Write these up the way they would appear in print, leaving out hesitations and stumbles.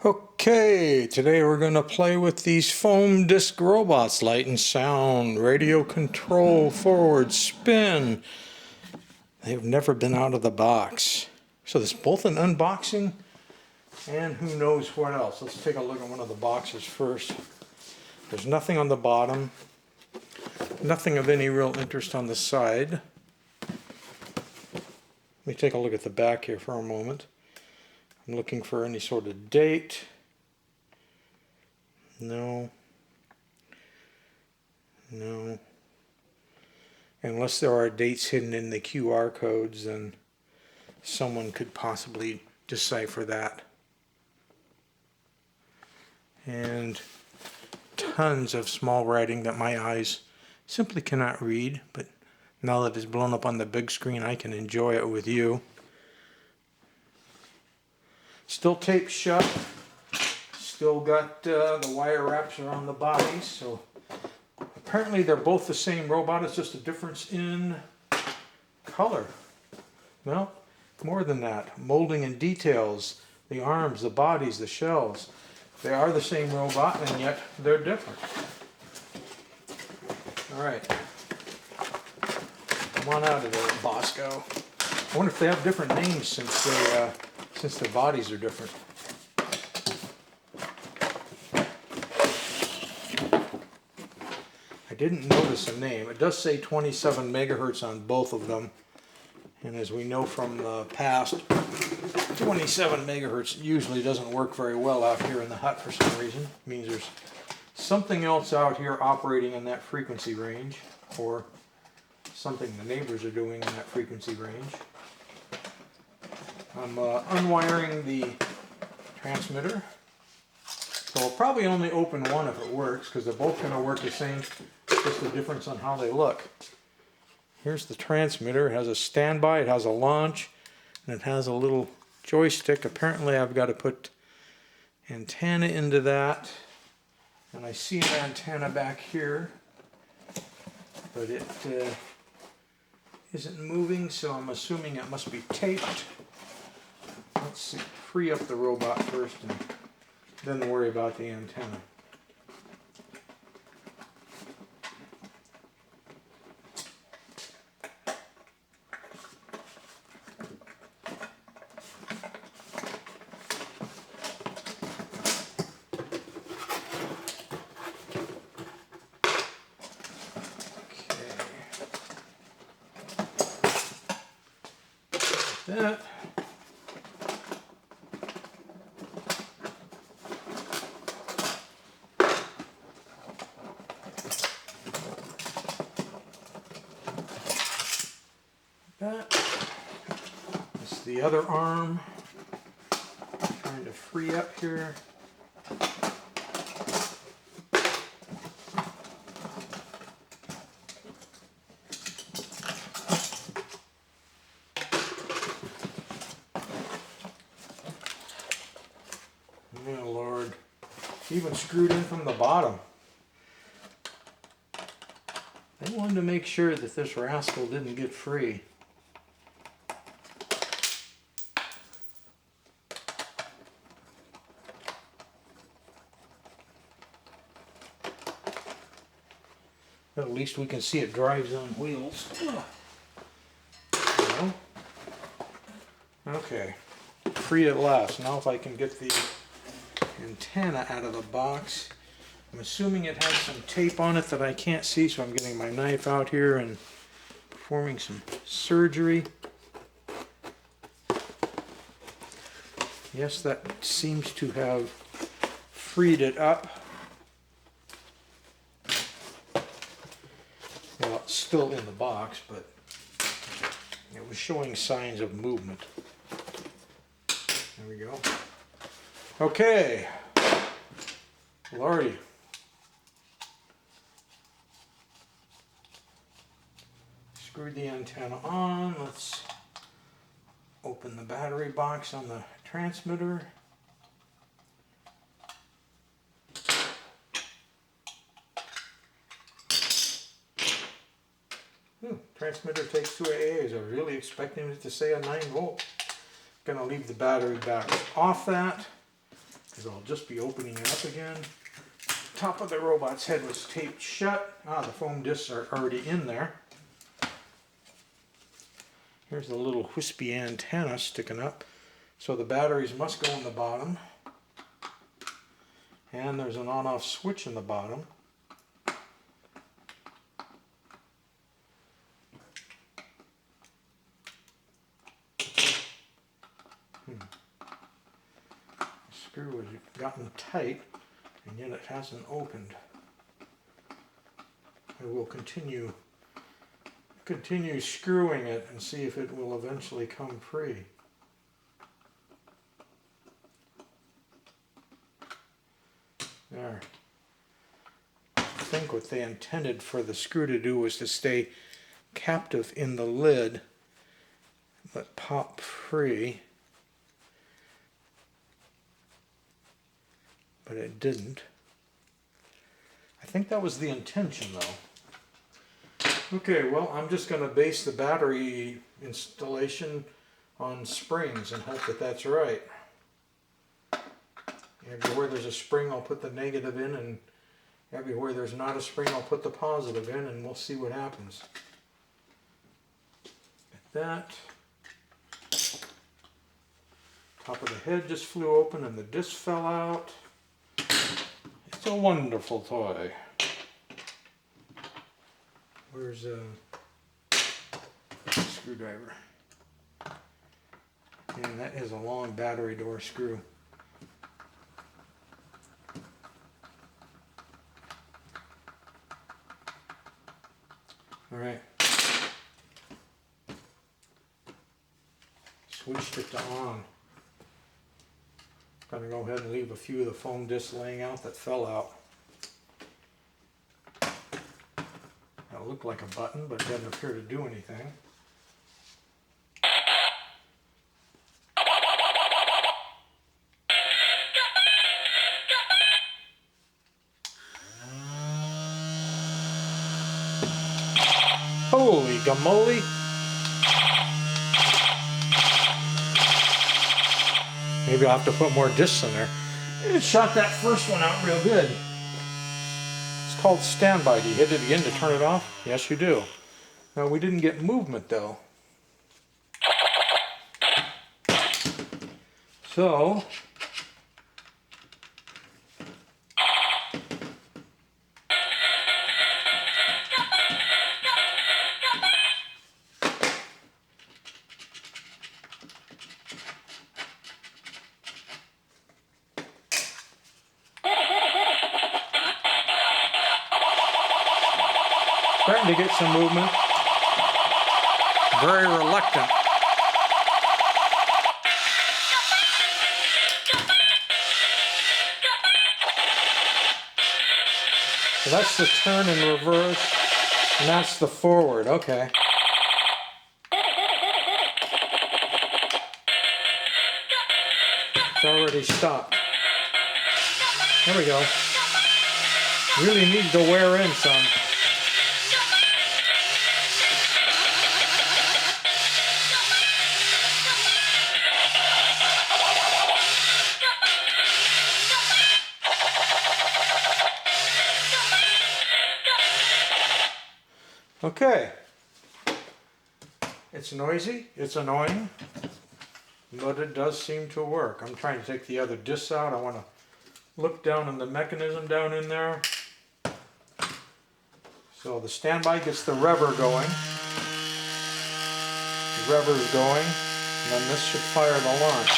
Okay, today we're going to play with these foam disc robots, light and sound, radio control, forward, spin. They've never been out of the box. So there's both an unboxing and who knows what else. Let's take a look at one of the boxes first. There's nothing on the bottom, nothing of any real interest on the side. Let me take a look at the back here for a moment. I'm looking for any sort of date. No. No. Unless there are dates hidden in the QR codes, then someone could possibly decipher that. And tons of small writing that my eyes simply cannot read, but now that it's blown up on the big screen, I can enjoy it with you. Still taped shut. Still got the wire wraps around the body. So apparently they're both the same robot. It's just a difference in color. Well, more than that. Molding and details. The arms, the bodies, the shells. They are the same robot and yet they're different. Alright. Come on out of there, Bosco. I wonder if they have different names since their bodies are different. I didn't notice a name. It does say 27 megahertz on both of them. And as we know from the past, 27 megahertz usually doesn't work very well out here in the hut for some reason. It means there's something else out here operating in that frequency range, or something the neighbors are doing in that frequency range. I'm unwiring the transmitter. So I'll probably only open one if it works, because they're both going to work the same, just the difference on how they look. Here's the transmitter. It has a standby, it has a launch, and it has a little joystick. Apparently I've got to put antenna into that, and I see an antenna back here, but it isn't moving, so I'm assuming it must be taped. Let's see, free up the robot first and then worry about the antenna. Okay. That. This is the other arm. Trying to free up here. Oh Lord, even screwed in from the bottom. They wanted to make sure that this rascal didn't get free. At least we can see it drives on wheels. Okay, free at last. Now if I can get the antenna out of the box. I'm assuming it has some tape on it that I can't see, so I'm getting my knife out here and performing some surgery. Yes, that seems to have freed it up. Well, it's still in the box, but it was showing signs of movement. There we go. Okay. Lordy. Screwed the antenna on. Let's open the battery box on the transmitter. Transmitter takes 2 AAs. I was really expecting it to say a 9 volt. Gonna leave the battery back off that. because I'll just be opening it up again. Top of the robot's head was taped shut. Ah, the foam discs are already in there. Here's the little wispy antenna sticking up. So the batteries must go in the bottom. And there's an on-off switch in the bottom. The screw has gotten tight, and yet it hasn't opened. I will continue screwing it and see if it will eventually come free. There. I think what they intended for the screw to do was to stay captive in the lid but pop free, but it didn't. I think that was the intention though. Okay, well, I'm just going to base the battery installation on springs and hope that that's right. Everywhere there's a spring, I'll put the negative in, and everywhere there's not a spring, I'll put the positive in, and we'll see what happens. Like that. Top of the head just flew open and the disc fell out. It's a wonderful toy. Where's a screwdriver? And that is a long battery door screw. All right. Switched it to on. I'm going to go ahead and leave a few of the foam discs laying out that fell out. That looked like a button, but it doesn't appear to do anything. Holy gamoly! Maybe I'll have to put more discs in there. It shot that first one out real good. It's called standby. Do you hit it again to turn it off? Yes, you do. Now, we didn't get movement though. So, starting to get some movement. Very reluctant. So that's the turn and reverse, and that's the forward. Okay. It's already stopped. There we go. Really needs to wear in some. Okay, it's noisy, it's annoying, but it does seem to work. I'm trying to take the other discs out. I want to look down on the mechanism down in there. So the standby gets the rever going. The rever is going, and then this should fire the launch.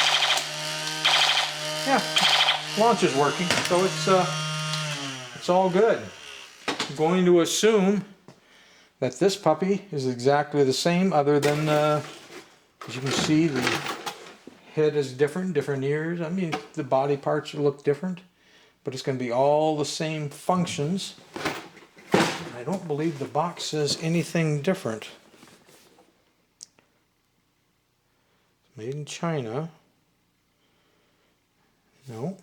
Yeah, launch is working, so it's all good. I'm going to assume that this puppy is exactly the same, other than, as you can see, the head is different ears. I mean, the body parts look different, but it's going to be all the same functions. I don't believe the box says anything different. Made in China. No.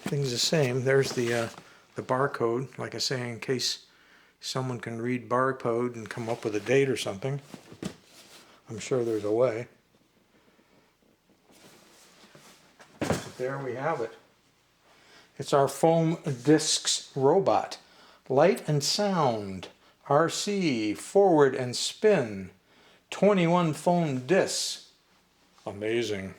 Things the same. There's the barcode, like I say, in case someone can read barcode and come up with a date or something. I'm sure there's a way. But there we have it. It's our foam discs robot. Light and sound, RC, forward and spin, 21 foam discs. Amazing.